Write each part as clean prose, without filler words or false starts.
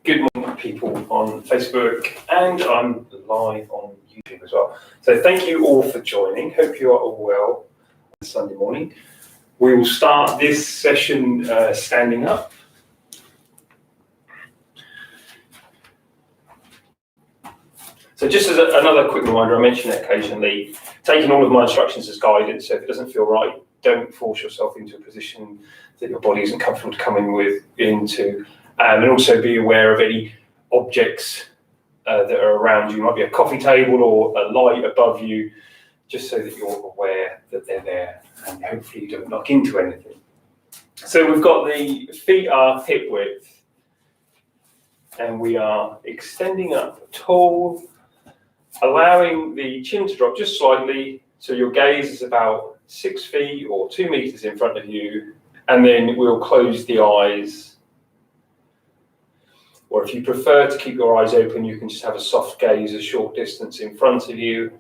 Good morning, people on Facebook, and I'm live on YouTube as well. So thank you all for joining. Hope you are all well on Sunday morning. We will start this session standing up. So just as another quick reminder, I mention it occasionally, taking all of my instructions as guidance, so if it doesn't feel right, don't force yourself into a position that your body isn't comfortable to come into. And also be aware of any objects that are around you. It might be a coffee table or a light above you, just so that you're aware that they're there and hopefully you don't knock into anything. So we've got the feet are hip width and we are extending up tall, allowing the chin to drop just slightly so your gaze is about 6 feet or 2 meters in front of you, and then we'll close the eyes. Or if you prefer to keep your eyes open, you can just have a soft gaze a short distance in front of you.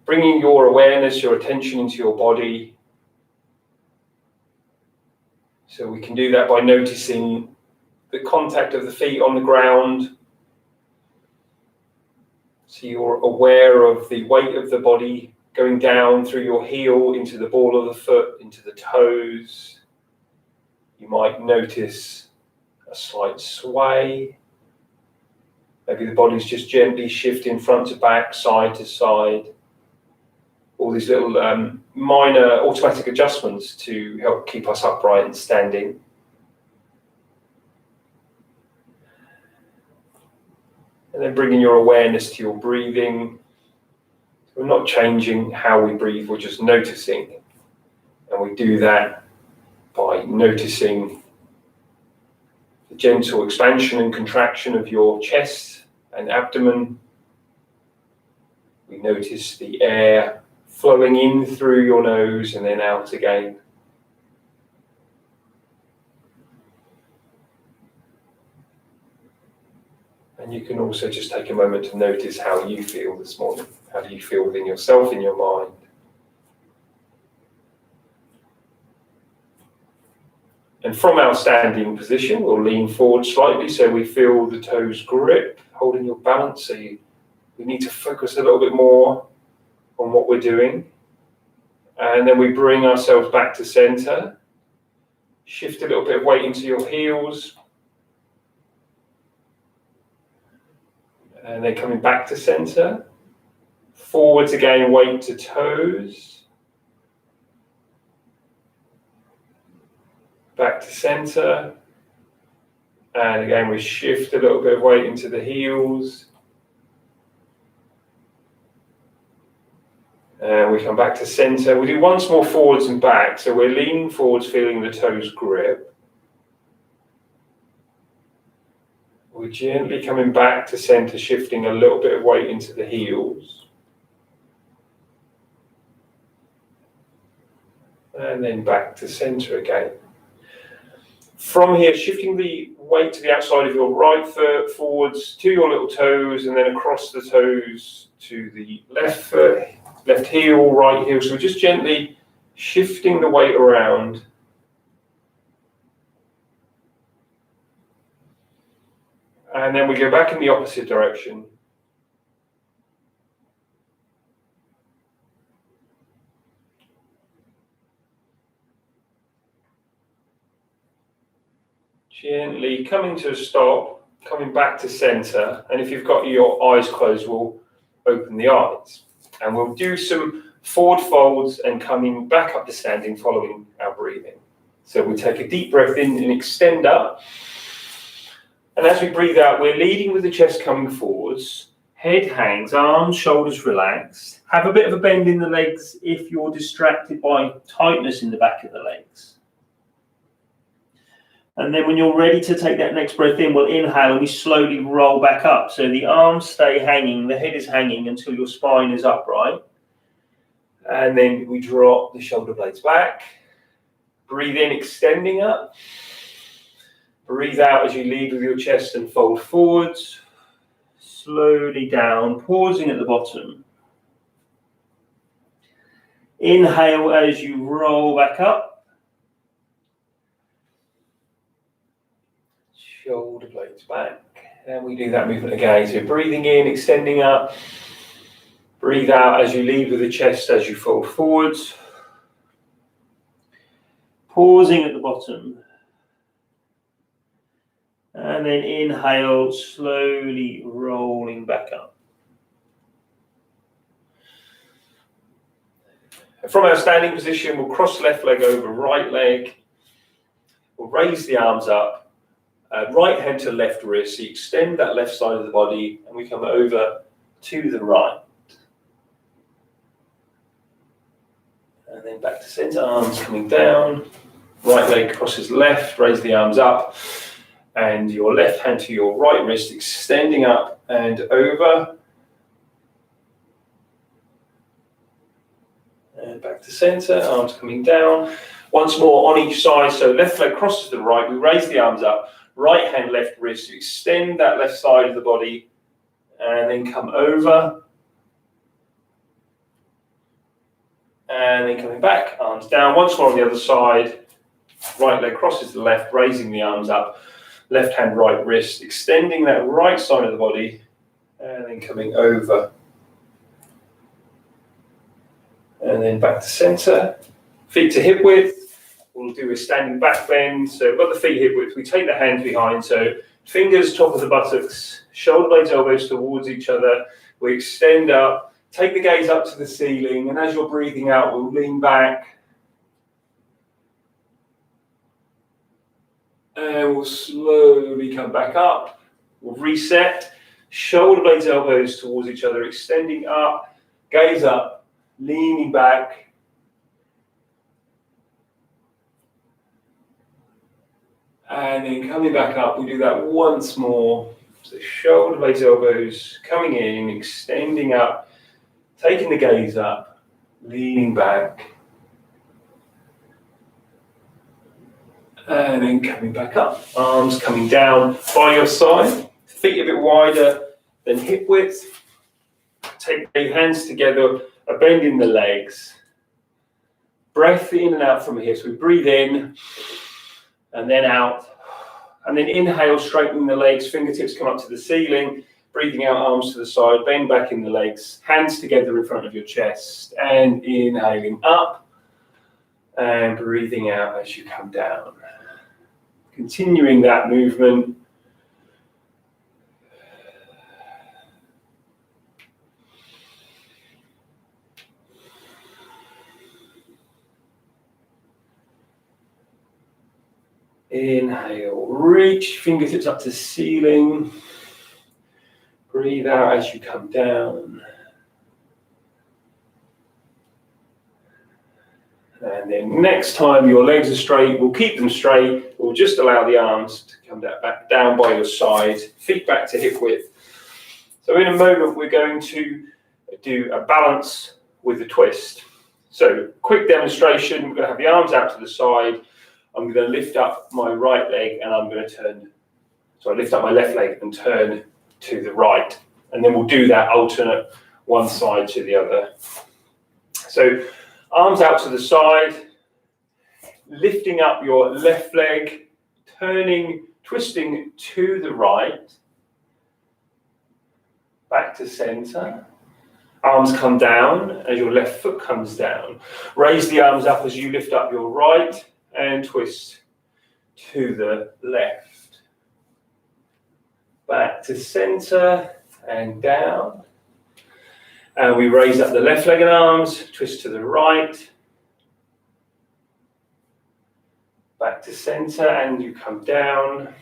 Bringing your awareness, your attention into your body. So we can do that by noticing the contact of the feet on the ground. So you're aware of the weight of the body going down through your heel into the ball of the foot, into the toes. You might notice a slight sway. Maybe the body's just gently shifting front to back, side to side. All these little minor automatic adjustments to help keep us upright and standing. And then bringing your awareness to your breathing. We're not changing how we breathe, we're just noticing. And we do that by noticing the gentle expansion and contraction of your chest and abdomen. We notice the air flowing in through your nose and then out again. And you can also just take a moment to notice how you feel this morning. How do you feel within yourself, in your mind? And from our standing position, we'll lean forward slightly so we feel the toes grip, holding your balance. So we need to focus a little bit more on what we're doing. And then we bring ourselves back to center. Shift a little bit of weight into your heels. And then coming back to center. Forwards again, weight to toes. Back to center, and again we shift a little bit of weight into the heels, and we come back to center. We do once more forwards and back, so we're leaning forwards, feeling the toes grip. We're gently coming back to center, shifting a little bit of weight into the heels, and then back to center again. From here, shifting the weight to the outside of your right foot, forwards to your little toes, and then across the toes to the left foot, left heel, right heel. So we're just gently shifting the weight around. And then we go back in the opposite direction. Gently coming to a stop, coming back to center, and if you've got your eyes closed, we'll open the eyes. And we'll do some forward folds and coming back up to standing following our breathing. So we take a deep breath in and extend up. And as we breathe out, we're leading with the chest coming forwards, head hangs, arms, shoulders relaxed. Have a bit of a bend in the legs if you're distracted by tightness in the back of the legs. And then when you're ready to take that next breath in, we'll inhale and we slowly roll back up. So the arms stay hanging, the head is hanging until your spine is upright. And then we drop the shoulder blades back. Breathe in, extending up. Breathe out as you lead with your chest and fold forwards. Slowly down, pausing at the bottom. Inhale as you roll back up. shoulder blades back. And we do that movement again. So breathing in, extending up. Breathe out as you lead with the chest as you fold forwards. Pausing at the bottom. And then inhale, slowly rolling back up. And from our standing position, we'll cross left leg over right leg. We'll raise the arms up. Right hand to left wrist. So you extend that left side of the body and we come over to the right. And then back to center, arms coming down. Right leg crosses left, raise the arms up. And your left hand to your right wrist, extending up and over. And back to center, arms coming down. Once more on each side, so left leg crosses to the right, we raise the arms up. Right hand, left wrist, you extend that left side of the body. And then come over. And then coming back, arms down. Once more on the other side. Right leg crosses to the left, raising the arms up. Left hand, right wrist, extending that right side of the body. And then coming over. And then back to center. Feet to hip width. We'll do a standing back bend. So we've got the feet hip width. We take the hands behind. So fingers top of the buttocks. Shoulder blades, elbows towards each other. We extend up. Take the gaze up to the ceiling, and as you're breathing out, we'll lean back. And we'll slowly come back up. We'll reset. Shoulder blades, elbows towards each other, extending up. Gaze up, leaning back. And then coming back up, we do that once more. So shoulder blades, elbows coming in, extending up. Taking the gaze up, leaning back, and then coming back up. Arms coming down by your side, feet a bit wider than hip width. Take the hands together, a bend in the legs. Breath in and out from here. So we breathe in, and then out. And then inhale, straightening the legs, fingertips come up to the ceiling. Breathing out, arms to the side, bend back in the legs, hands together in front of your chest, and inhaling up, and breathing out as you come down. Continuing that movement. Inhale, reach fingertips up to ceiling. Breathe out as you come down. And then next time your legs are straight, we'll keep them straight. We'll just allow the arms to come back down by your side, feet back to hip width. So in a moment, we're going to do a balance with a twist. So quick demonstration, we're going to have the arms out to the side. I'm going to lift up my right leg and I'm going to turn. So I lift up my left leg and turn to the right, and then we'll do that alternate one side to the other. So arms out to the side, lifting up your left leg, turning, twisting to the right, back to center. Arms come down as your left foot comes down. Raise the arms up as you lift up your right and twist to the left. Back to center and down. And we raise up the left leg and arms, twist to the right. Back to center and you come down.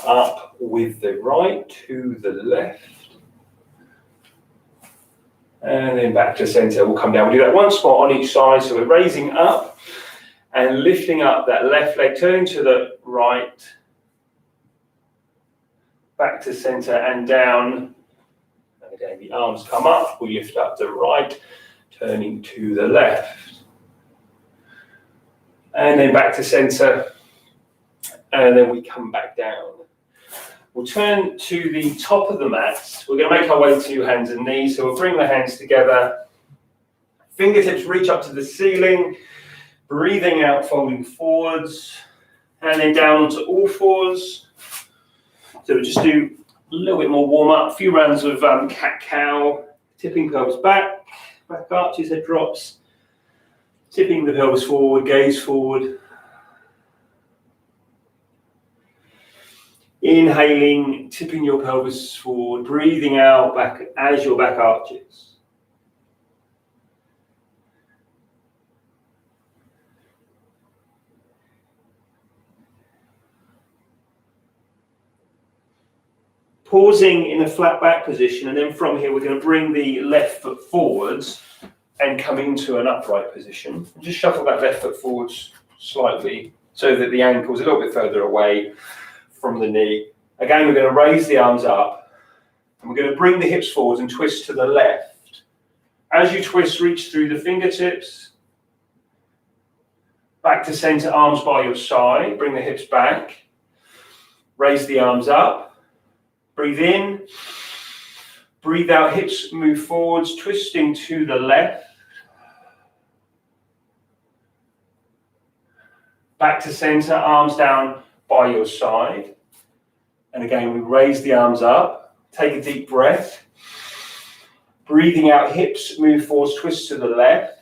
Up with the right to the left. And then back to center, we'll come down. We'll do that once more on each side. So we're raising up and lifting up that left leg, turning to the right. Back to center and down. And again, the arms come up. We lift up the right, turning to the left. And then back to center. And then we come back down. We'll turn to the top of the mat. We're going to make our way to hands and knees. So we'll bring the hands together. Fingertips reach up to the ceiling. Breathing out, folding forwards. And then down onto all fours. So we'll just do a little bit more warm up, a few rounds of cat-cow, tipping pelvis back, back arches, head drops, tipping the pelvis forward, gaze forward. Inhaling, tipping your pelvis forward, breathing out back as your back arches. Pausing in a flat back position, and then from here we're going to bring the left foot forwards and come into an upright position. Just shuffle that left foot forwards slightly so that the ankle's a little bit further away from the knee. Again, we're going to raise the arms up and we're going to bring the hips forwards and twist to the left. As you twist, reach through the fingertips, back to center, arms by your side, bring the hips back, raise the arms up. Breathe in, breathe out, hips move forwards, twisting to the left. Back to center, arms down by your side. And again, we raise the arms up, take a deep breath. Breathing out, hips move forwards, twist to the left.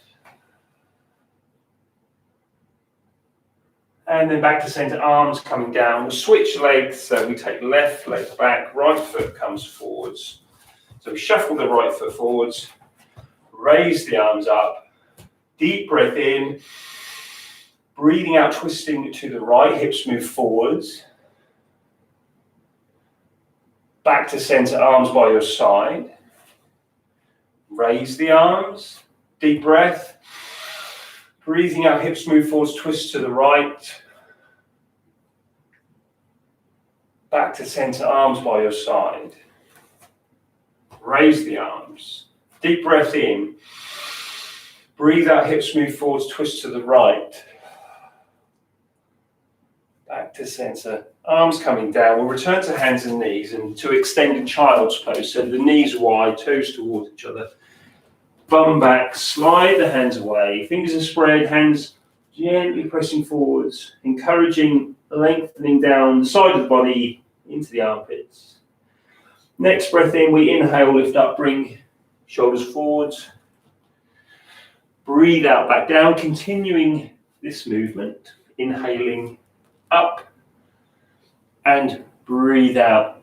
And then back to center, arms coming down. We'll switch legs, so we take left leg back, right foot comes forwards. So we shuffle the right foot forwards, raise the arms up, deep breath in, breathing out, twisting to the right, hips move forwards. Back to center, arms by your side. Raise the arms, deep breath. Breathing out, hips move forwards, twist to the right. Back to center, arms by your side. Raise the arms. Deep breath in. Breathe out, hips move forwards, twist to the right. Back to center, arms coming down. We'll return to hands and knees and to extended child's pose. So the knees wide, toes towards each other. Bum back, slide the hands away, fingers are spread, hands gently pressing forwards, encouraging lengthening down the side of the body into the armpits. Next breath in, we inhale, lift up, bring shoulders forwards. Breathe out, back down, continuing this movement, inhaling up and breathe out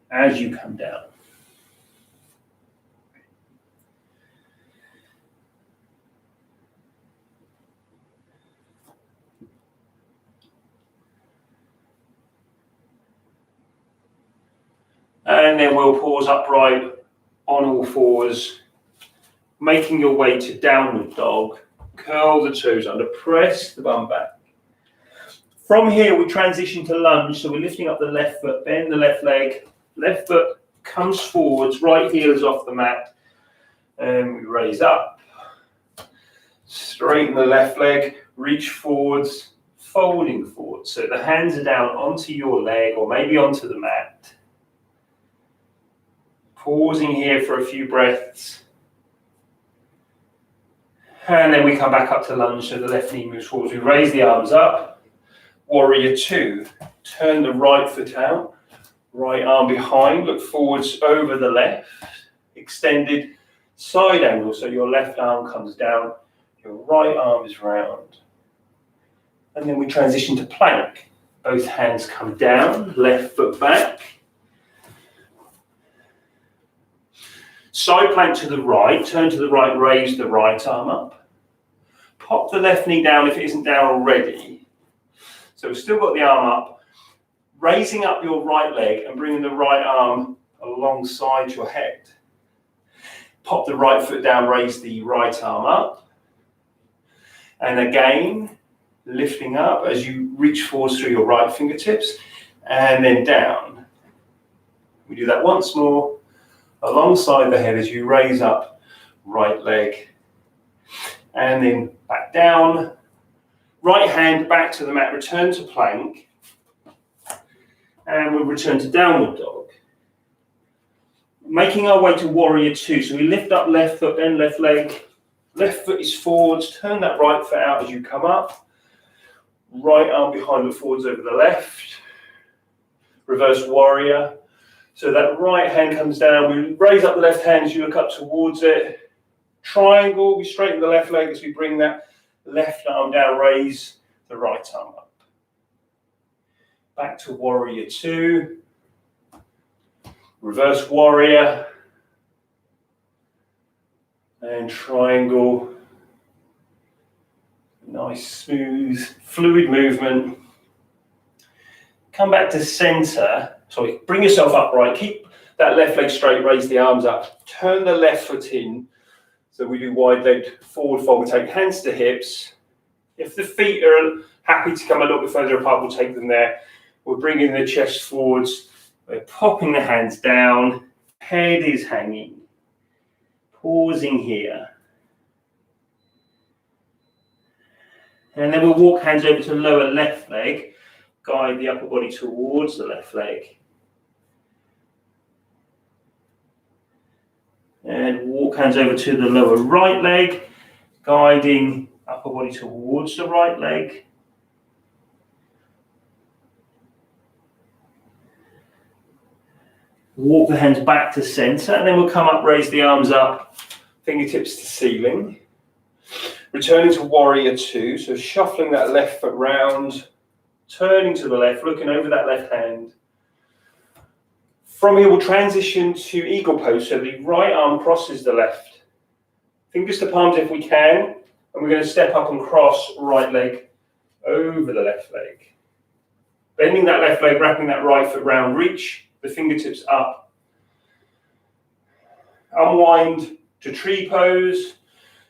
as you come down. And then we'll pause upright on all fours, making your way to downward dog. Curl the toes under, press the bum back. From here, we transition to lunge. So we're lifting up the left foot, bend the left leg. Left foot comes forwards, right heel is off the mat. And we raise up. Straighten the left leg, reach forwards, folding forwards. So the hands are down onto your leg or maybe onto the mat. Pausing here for a few breaths. And then we come back up to lunge, so the left knee moves forwards. We raise the arms up. Warrior two. Turn the right foot out. Right arm behind. Look forwards over the left. Extended side angle, so your left arm comes down. Your right arm is round. And then we transition to plank. Both hands come down. Left foot back. Side plank to the right, turn to the right, raise the right arm up. Pop the left knee down if it isn't down already. So we've still got the arm up. Raising up your right leg and bringing the right arm alongside your head. Pop the right foot down, raise the right arm up. And again, lifting up as you reach forwards through your right fingertips and then down. We do that once more. Alongside the head as you raise up right leg and then back down, right hand back to the mat, return to plank and we'll return to downward dog. Making our way to warrior two, so we lift up left foot then left leg, left foot is forwards, turn that right foot out as you come up, Right arm behind, look forwards over the left. Reverse warrior. So that right hand comes down, we raise up the left hand as you look up towards it. Triangle, we straighten the left leg as we bring that left arm down, raise the right arm up. Back to warrior two. Reverse warrior. And triangle. Nice, smooth, fluid movement. Come back to center. Sorry, bring yourself upright. Keep that left leg straight, raise the arms up. Turn the left foot in. So we do wide legged forward fold. We take hands to hips. If the feet are happy to come a little bit further apart, we'll take them there. We're bringing the chest forwards. We're popping the hands down. Head is hanging. Pausing here. And then we'll walk hands over to the lower left leg. Guide the upper body towards the left leg. And walk hands over to the lower right leg, guiding upper body towards the right leg. Walk the hands back to center, and then we'll come up, raise the arms up, fingertips to ceiling. Returning to warrior two, so shuffling that left foot round, turning to the left, looking over that left hand. From here, we'll transition to eagle pose, so the right arm crosses the left. Fingers to palms if we can, and we're going to step up and cross right leg over the left leg. Bending that left leg, wrapping that right foot round, reach the fingertips up. Unwind to tree pose,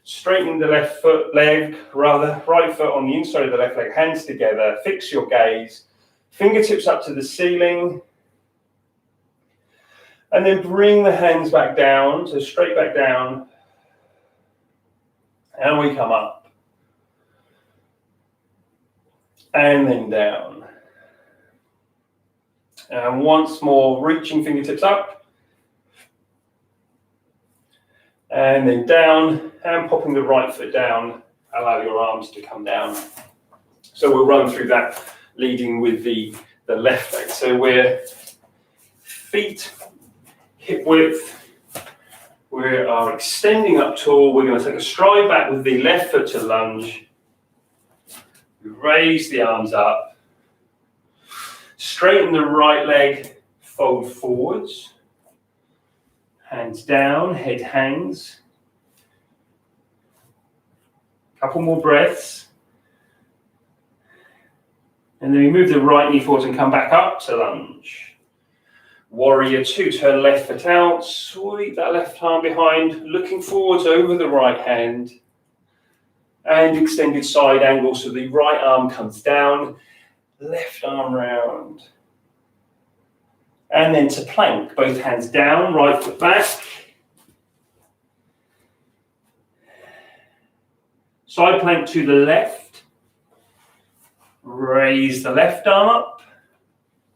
straightening the right foot on the inside of the left leg, hands together, fix your gaze, fingertips up to the ceiling. And then bring the hands back down, so straight back down. And we come up. And then down. And once more, reaching fingertips up. And then down, and popping the right foot down. Allow your arms to come down. So we'll run through that, leading with the left leg. So we're feet hip width, we are extending up tall. We're going to take a stride back with the left foot to lunge. We raise the arms up. Straighten the right leg, fold forwards. Hands down, head hangs. Couple more breaths. And then we move the right knee forwards and come back up to lunge. Warrior two, turn left foot out, sweep that left arm behind, looking forwards over the right hand, and extended side angle, so the right arm comes down, left arm round. And then to plank, both hands down, right foot back. Side plank to the left, raise the left arm up.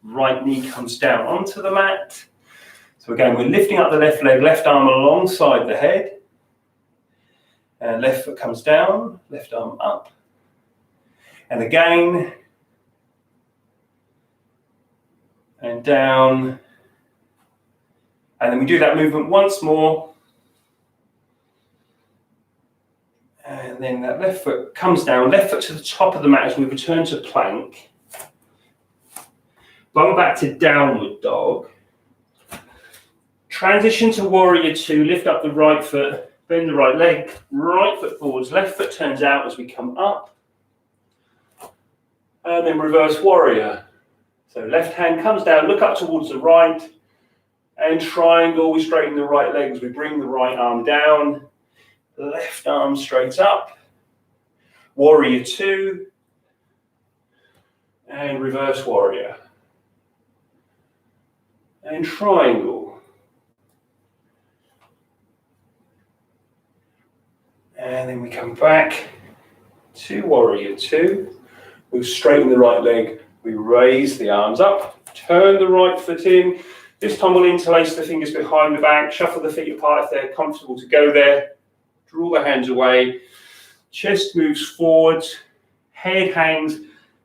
Right knee comes down onto the mat. So again, we're lifting up the left leg, left arm alongside the head. And left foot comes down, left arm up. And again. And down. And then we do that movement once more. And then that left foot comes down, left foot to the top of the mat as we return to plank. Bum back to downward dog. Transition to warrior two, lift up the right foot, bend the right leg, right foot forwards, left foot turns out as we come up. And then reverse warrior. So left hand comes down, look up towards the right, and triangle, we straighten the right leg as we bring the right arm down, left arm straight up, warrior two, and reverse warrior. And triangle. And then we come back to warrior two. We'll straighten the right leg. We raise the arms up. Turn the right foot in. This time we'll interlace the fingers behind the back. Shuffle the feet apart if they're comfortable to go there. Draw the hands away. Chest moves forwards. Head hangs.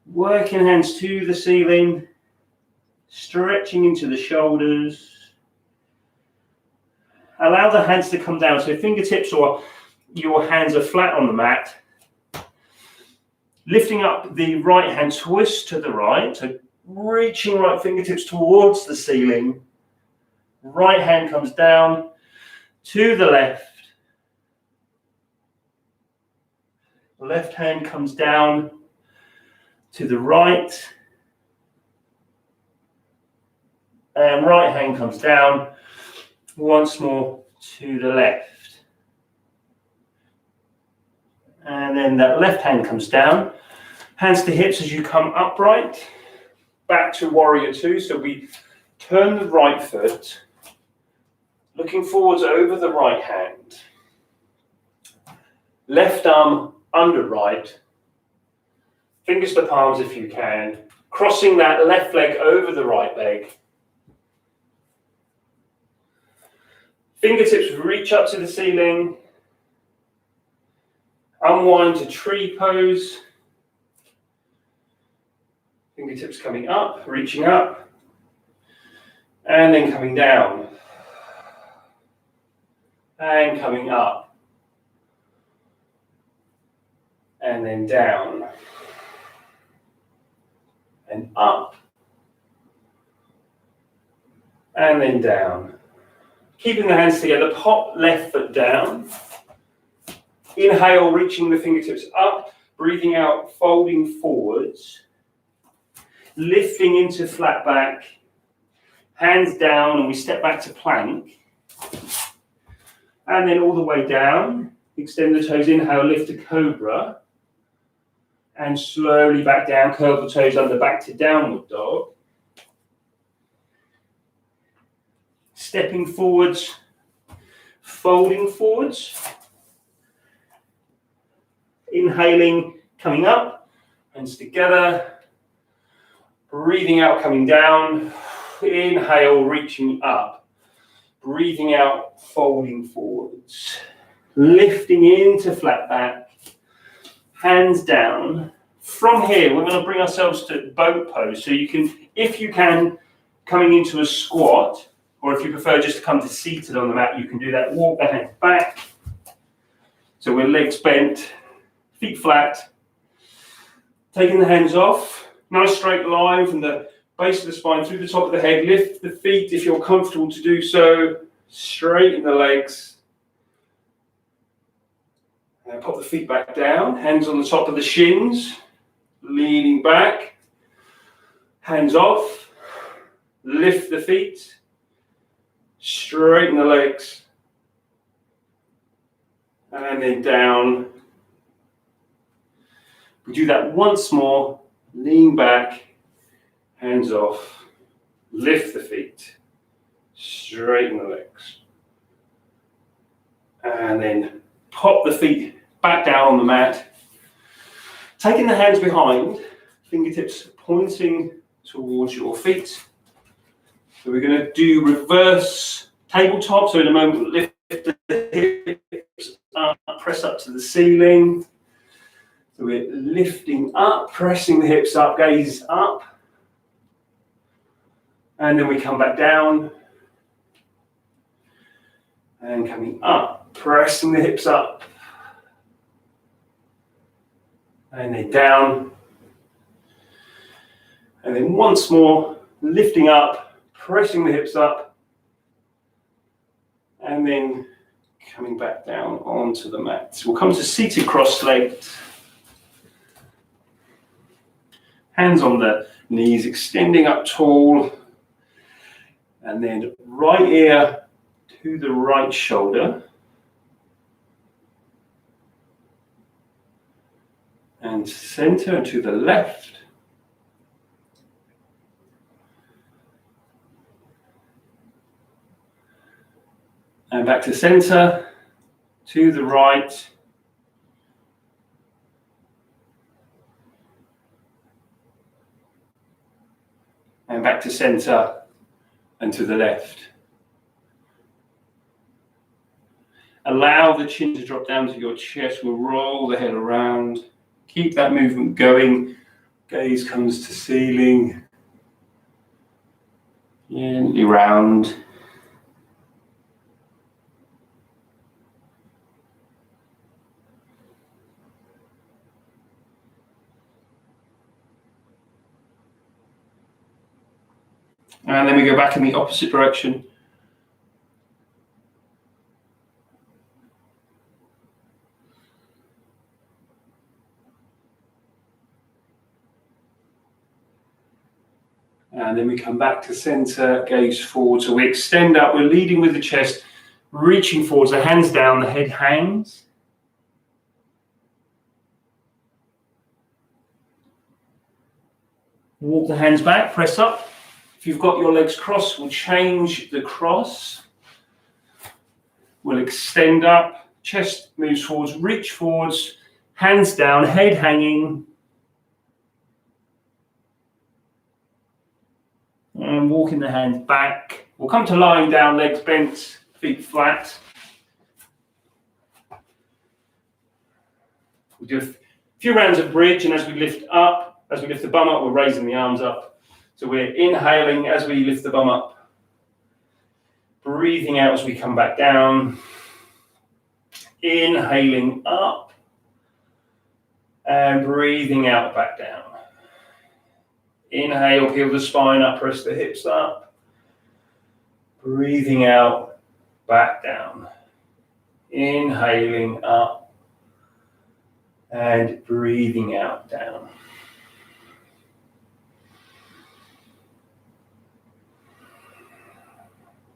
Working hands to the ceiling, stretching into the shoulders. Allow the hands to come down, so fingertips or your hands are flat on the mat. Lifting up the right hand, twist to the right, so reaching right fingertips towards the ceiling. Right hand comes down to the left. Left hand comes down to the right. And right hand comes down once more to the left. And then that left hand comes down. Hands to hips as you come upright. Back to warrior two. So we turn the right foot, looking forwards over the right hand. Left arm under right. Fingers to palms if you can. Crossing that left leg over the right leg. Fingertips reach up to the ceiling. Unwind to tree pose. Fingertips coming up, reaching up. And then coming down. And coming up. And then down. And up. And then down. Keeping the hands together, pop left foot down. Inhale, reaching the fingertips up, breathing out, folding forwards. Lifting into flat back, hands down, and we step back to plank. And then all the way down, extend the toes, inhale, lift to cobra. And slowly back down, curl the toes under, back to downward dog. Stepping forwards, folding forwards. Inhaling, coming up, hands together. Breathing out, coming down. Inhale, reaching up. Breathing out, folding forwards. Lifting into flat back. Hands down. From here, we're going to bring ourselves to boat pose. So you can, if you can, coming into a squat, or if you prefer just to come to seated on the mat, you can do that. Walk the hands back. So we're legs bent, feet flat. Taking the hands off. Nice straight line from the base of the spine through the top of the head. Lift the feet if you're comfortable to do so. Straighten the legs. And pop the feet back down. Hands on the top of the shins. Leaning back. Hands off. Lift the feet. Straighten the legs. And then down. We do that once more. Lean back. Hands off. Lift the feet. Straighten the legs. And then pop the feet back down on the mat. Taking the hands behind, fingertips pointing towards your feet. So we're going to do reverse tabletop. So in a moment, we'll lift the hips up, press up to the ceiling. So we're lifting up, pressing the hips up, gaze up. And then we come back down. And coming up, pressing the hips up. And then down. And then once more, lifting up, pressing the hips up. And then coming back down onto the mat. So we'll come to seated cross-legged. Hands on the knees, extending up tall. And then right ear to the right shoulder. And center to the left. And back to center, to the right. And back to center and to the left. Allow the chin to drop down to your chest. We'll roll the head around. Keep that movement going Gaze comes to ceiling. Gently round. And then we go back in the opposite direction. And then we come back to center, gaze forward. So we extend up, we're leading with the chest, reaching forward, the hands down, the head hangs. Walk the hands back, press up. If you've got your legs crossed, we'll change the cross. We'll extend up, chest moves forwards, reach forwards, hands down, head hanging. And walking the hands back. We'll come to lying down, legs bent, feet flat. We'll do a few rounds of bridge, and as we lift up, as we lift the bum up, we're raising the arms up. So we're inhaling as we lift the bum up. Breathing out as we come back down. Inhaling up. And breathing out back down. Inhale, peel the spine up, press the hips up. Breathing out, back down. Inhaling up. And breathing out, down.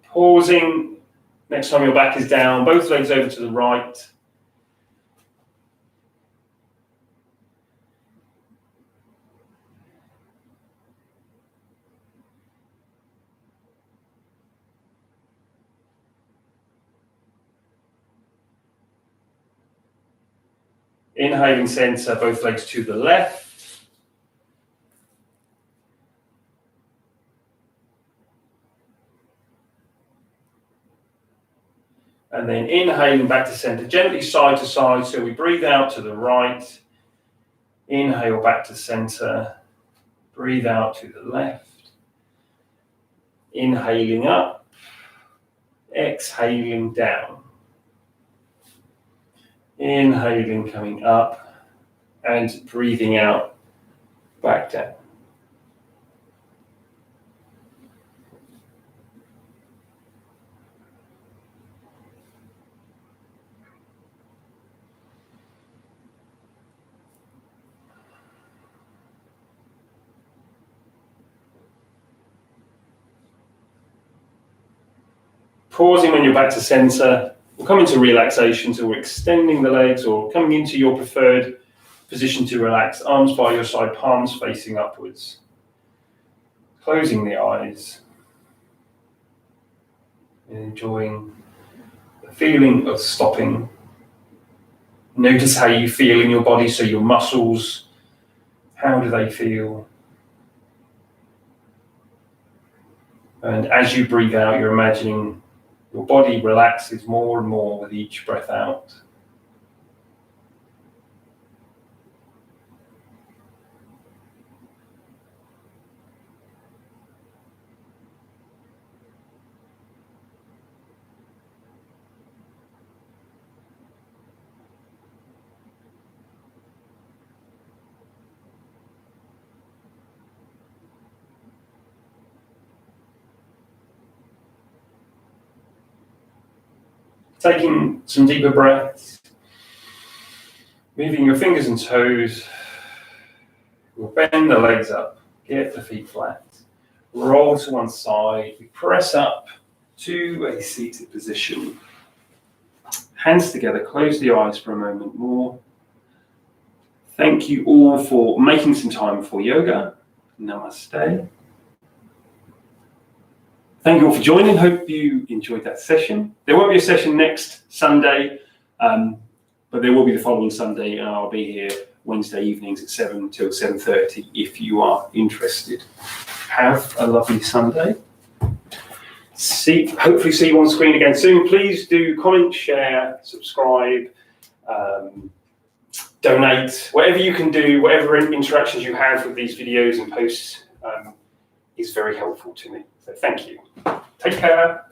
Pausing, next time your back is down, both legs over to the right. Inhaling center, both legs to the left. And then inhaling back to center, gently side to side. So we breathe out to the right. Inhale back to center. Breathe out to the left. Inhaling up. Exhaling down. Inhaling, coming up, and breathing out, back down. Pausing when you're back to center. We'll come into relaxation, so we're extending the legs or coming into your preferred position to relax. Arms by your side, palms facing upwards. Closing the eyes. And enjoying the feeling of stopping. Notice how you feel in your body, so your muscles, how do they feel? And as you breathe out, you're imagining your body relaxes more and more with each breath out. Taking some deeper breaths, moving your fingers and toes. We'll bend the legs up, get the feet flat, roll to one side, we press up to a seated position. Hands together, close the eyes for a moment more. Thank you all for making some time for yoga. Namaste. Thank you all for joining. Hope you enjoyed that session. There won't be a session next Sunday, but there will be the following Sunday, and I'll be here Wednesday evenings at 7 till 7:30 if you are interested. Have a lovely Sunday. Hopefully see you on screen again soon. Please do comment, share, subscribe. donate, whatever you can do, whatever interactions you have with these videos and posts is very helpful to me. So thank you. Take care.